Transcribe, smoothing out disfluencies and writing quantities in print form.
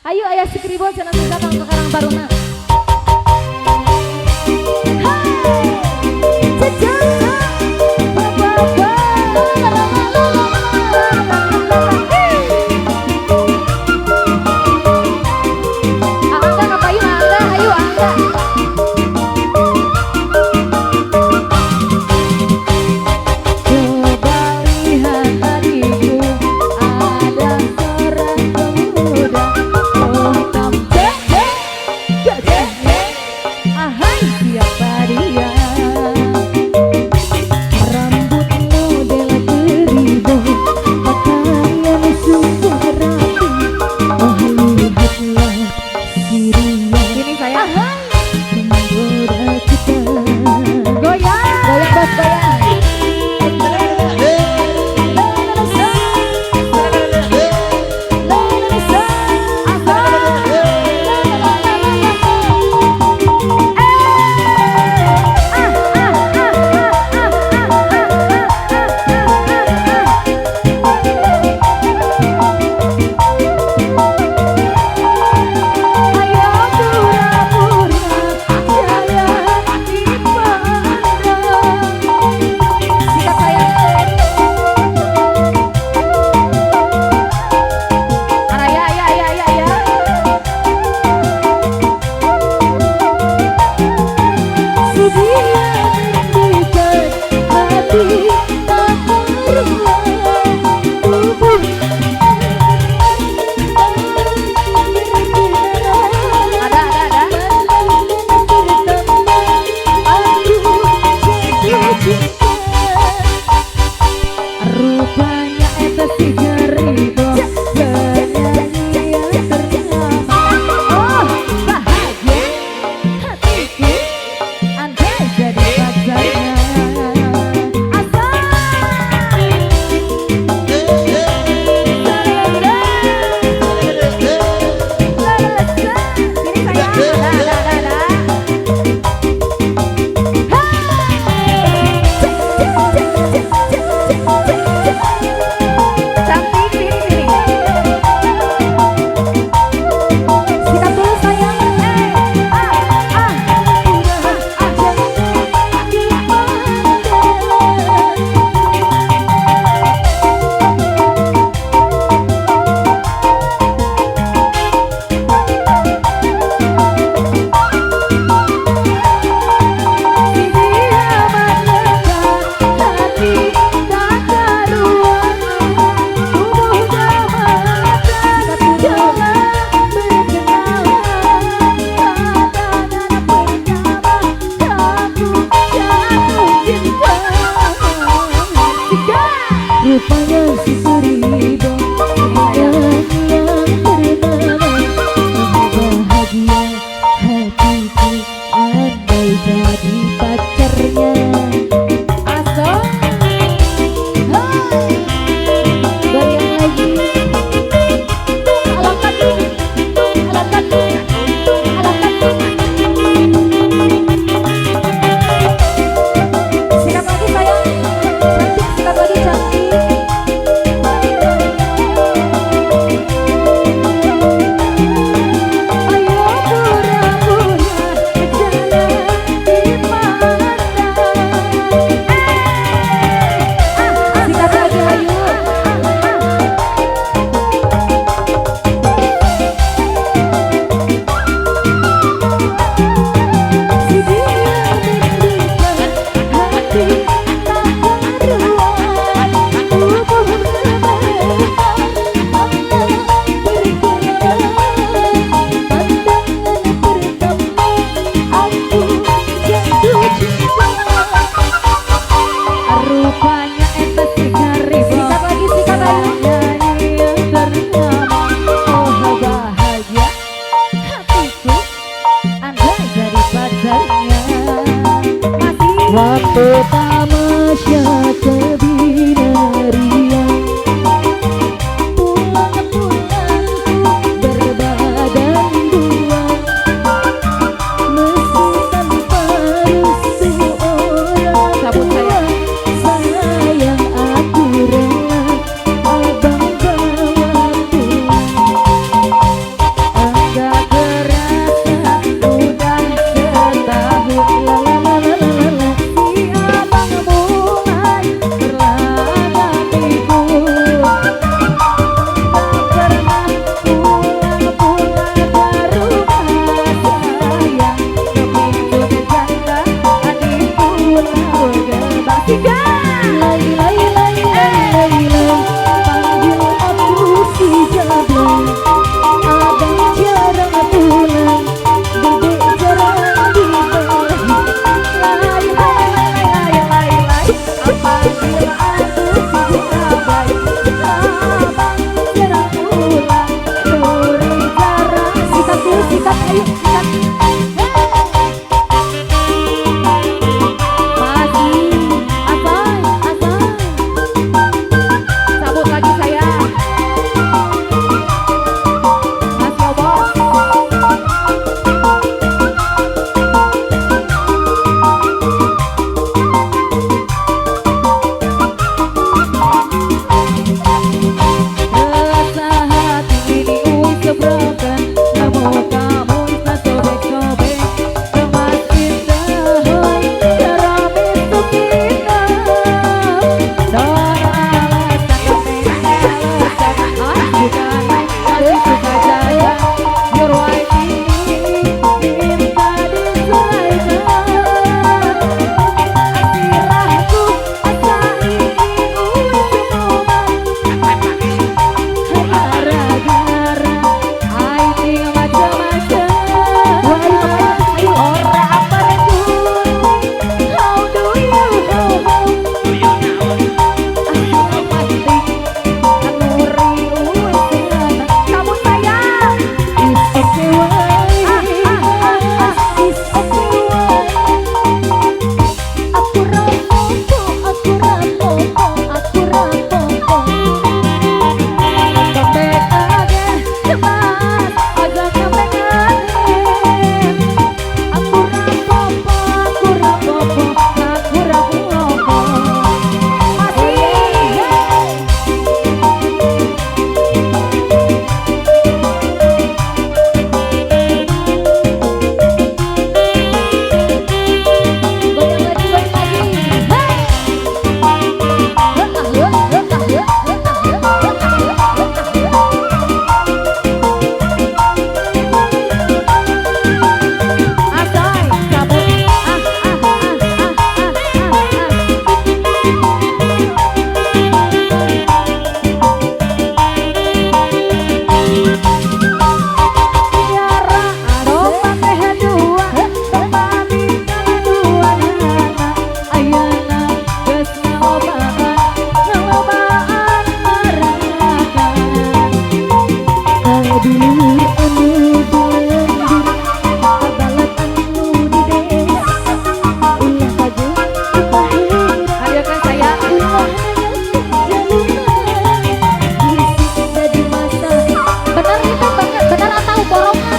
Ayo ayah si kribo jangan sudah kang ke Karang Taruna. Waktu tamasya kebinarian, pulang-pulang berbadan dua, meski tanpa restu orang tua. Sayang aku rela abang bawa pulang. tabrakan nemu kamu sobek-sobek kemas indah hoy jerami sukina dan alasan bukan lagi suka jaga your wife ini minta diselesaikan asirahku asa ini gara-gara I ting macam-macam orang apa itu how do you kamu sayang is okay way is okay way aku rapopo aku rapopo aku rapopo comeback again cepat aja comeback again aku rapopo aku rapopo aku rapopo Hadirkan saya benar itu banget benar atau bohong